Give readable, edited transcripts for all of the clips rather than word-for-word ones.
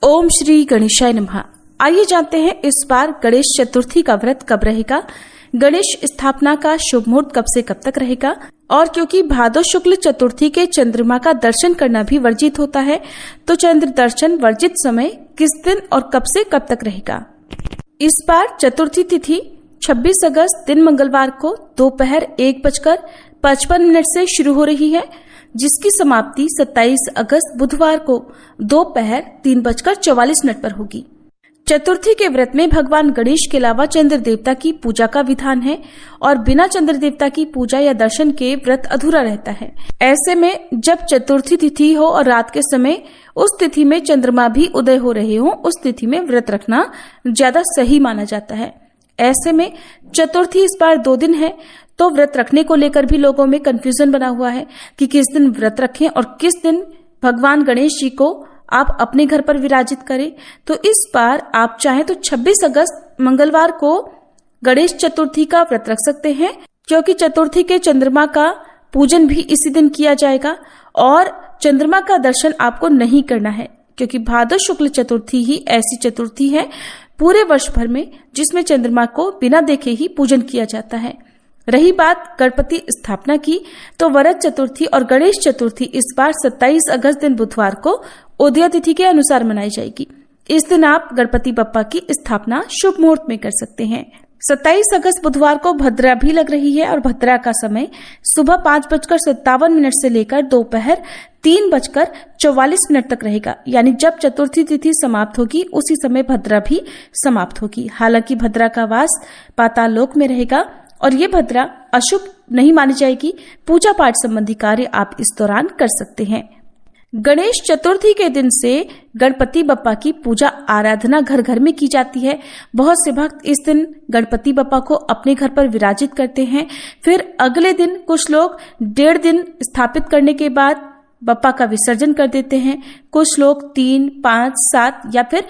ओम श्री गणेशाय नमः। आइए जानते हैं इस बार गणेश चतुर्थी का व्रत कब रहेगा, गणेश स्थापना का शुभ मुहूर्त कब से कब तक रहेगा। और क्योंकि भादो शुक्ल चतुर्थी के चंद्रमा का दर्शन करना भी वर्जित होता है, तो चंद्र दर्शन वर्जित समय किस दिन और कब से कब तक रहेगा। इस बार चतुर्थी तिथि 26 अगस्त दिन मंगलवार को दोपहर 1:55 से शुरू हो रही है, जिसकी समाप्ति 27 अगस्त बुधवार को दोपहर 3:44 पर होगी। चतुर्थी के व्रत में भगवान गणेश के अलावा चंद्र देवता की पूजा का विधान है और बिना चंद्र देवता की पूजा या दर्शन के व्रत अधूरा रहता है। ऐसे में जब चतुर्थी तिथि हो और रात के समय उस तिथि में चंद्रमा भी उदय हो रहे हो, उस तिथि में व्रत रखना ज्यादा सही माना जाता है। ऐसे में चतुर्थी इस बार 2 दिन है, तो व्रत रखने को लेकर भी लोगों में कंफ्यूजन बना हुआ है कि किस दिन व्रत रखें और किस दिन भगवान गणेश जी को आप अपने घर पर विराजित करें। तो इस बार आप चाहें तो 26 अगस्त मंगलवार को गणेश चतुर्थी का व्रत रख सकते हैं, क्योंकि चतुर्थी के चंद्रमा का पूजन भी इसी दिन किया जाएगा और चंद्रमा का दर्शन आपको नहीं करना है, क्योंकि भादो शुक्ल चतुर्थी ही ऐसी चतुर्थी है पूरे वर्ष भर में जिसमें चंद्रमा को बिना देखे ही पूजन किया जाता है। रही बात गणपति स्थापना की, तो वरद चतुर्थी और गणेश चतुर्थी इस बार 27 अगस्त दिन बुधवार को उदय तिथि के अनुसार मनाई जाएगी। इस दिन आप गणपति बप्पा की स्थापना शुभ मुहूर्त में कर सकते हैं। 27 अगस्त बुधवार को भद्रा भी लग रही है और भद्रा का समय सुबह 5:57 से लेकर दोपहर 3:44 तक रहेगा। यानी जब चतुर्थी तिथि समाप्त होगी उसी समय भद्रा भी समाप्त होगी। हालांकि भद्रा का वास पाताल लोक में रहेगा और ये भद्रा अशुभ नहीं मानी जाएगी। पूजा पाठ संबंधी कार्य आप इस दौरान कर सकते हैं। गणेश चतुर्थी के दिन से गणपति बप्पा की पूजा आराधना घर घर में की जाती है। बहुत से भक्त इस दिन गणपति बप्पा को अपने घर पर विराजित करते हैं। फिर अगले दिन कुछ लोग 1.5 दिन स्थापित करने के बाद बप्पा का विसर्जन कर देते हैं। कुछ लोग 3, 5, 7 या फिर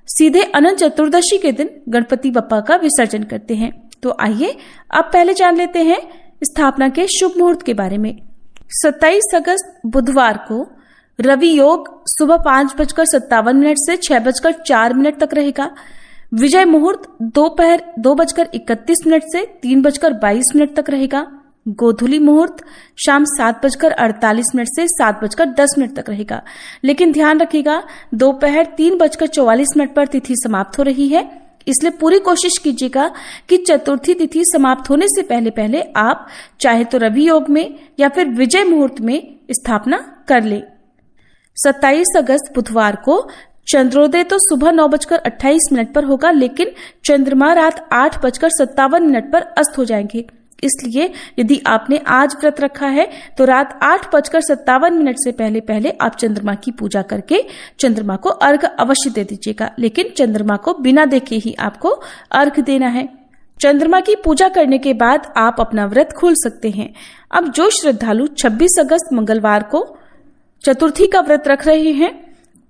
सीधे अनंत चतुर्दशी के दिन गणपति बप्पा का विसर्जन करते हैं। तो आइए अब पहले जान लेते हैं स्थापना के शुभ मुहूर्त के बारे में। 27 अगस्त बुधवार को रवि योग सुबह 5:57 से 6:04 तक रहेगा। विजय मुहूर्त दोपहर 2:31 से 3:22 तक रहेगा। गोधूली मुहूर्त शाम 7:48 से 7:10 तक रहेगा। लेकिन ध्यान रखिएगा, दोपहर 3:44 पर तिथि समाप्त हो रही है, इसलिए पूरी कोशिश कीजिएगा कि चतुर्थी तिथि समाप्त होने से पहले पहले आप चाहे तो रवि योग में या फिर विजय मुहूर्त में स्थापना कर ले। 27 अगस्त बुधवार को चंद्रोदय तो सुबह 9:28 पर होगा, लेकिन चंद्रमा रात 8:57 पर अस्त हो जाएंगे। इसलिए यदि आपने आज व्रत रखा है तो रात 8:57 से पहले पहले आप चंद्रमा की पूजा करके चंद्रमा को अर्घ अवश्य दे दीजिएगा। लेकिन चंद्रमा को बिना देखे ही आपको अर्घ देना है। चंद्रमा की पूजा करने के बाद आप अपना व्रत खोल सकते हैं। अब जो श्रद्धालु 26 अगस्त मंगलवार को चतुर्थी का व्रत रख रहे हैं,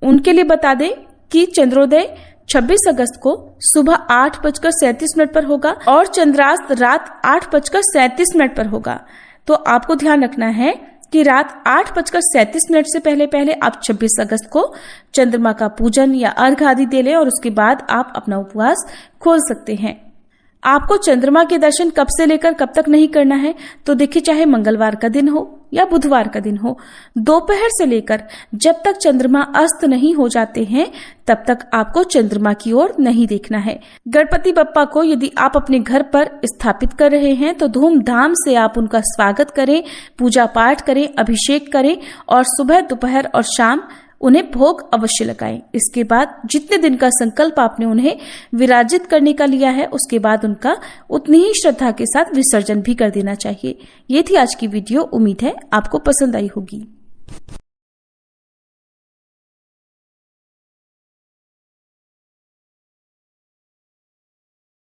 उनके लिए बता दें कि चंद्रोदय 26 अगस्त को सुबह 8:37 पर होगा और चंद्रास्त रात 8:37 पर होगा। तो आपको ध्यान रखना है कि रात 8:37 से पहले पहले आप 26 अगस्त को चंद्रमा का पूजन या अर्घ आदि दे लें और उसके बाद आप अपना उपवास खोल सकते हैं। आपको चंद्रमा के दर्शन कब से लेकर कब तक नहीं करना है, तो देखिए, चाहे मंगलवार का दिन हो या बुधवार का दिन हो, दोपहर से लेकर जब तक चंद्रमा अस्त नहीं हो जाते हैं तब तक आपको चंद्रमा की ओर नहीं देखना है। गणपति बप्पा को यदि आप अपने घर पर स्थापित कर रहे हैं तो धूमधाम से आप उनका स्वागत करें, पूजा पाठ करें, अभिषेक करें और सुबह, दोपहर और शाम उन्हें भोग अवश्य लगाएं। इसके बाद जितने दिन का संकल्प आपने उन्हें विराजित करने का लिया है, उसके बाद उनका उतनी ही श्रद्धा के साथ विसर्जन भी कर देना चाहिए। ये थी आज की वीडियो। उम्मीद है आपको पसंद आई होगी।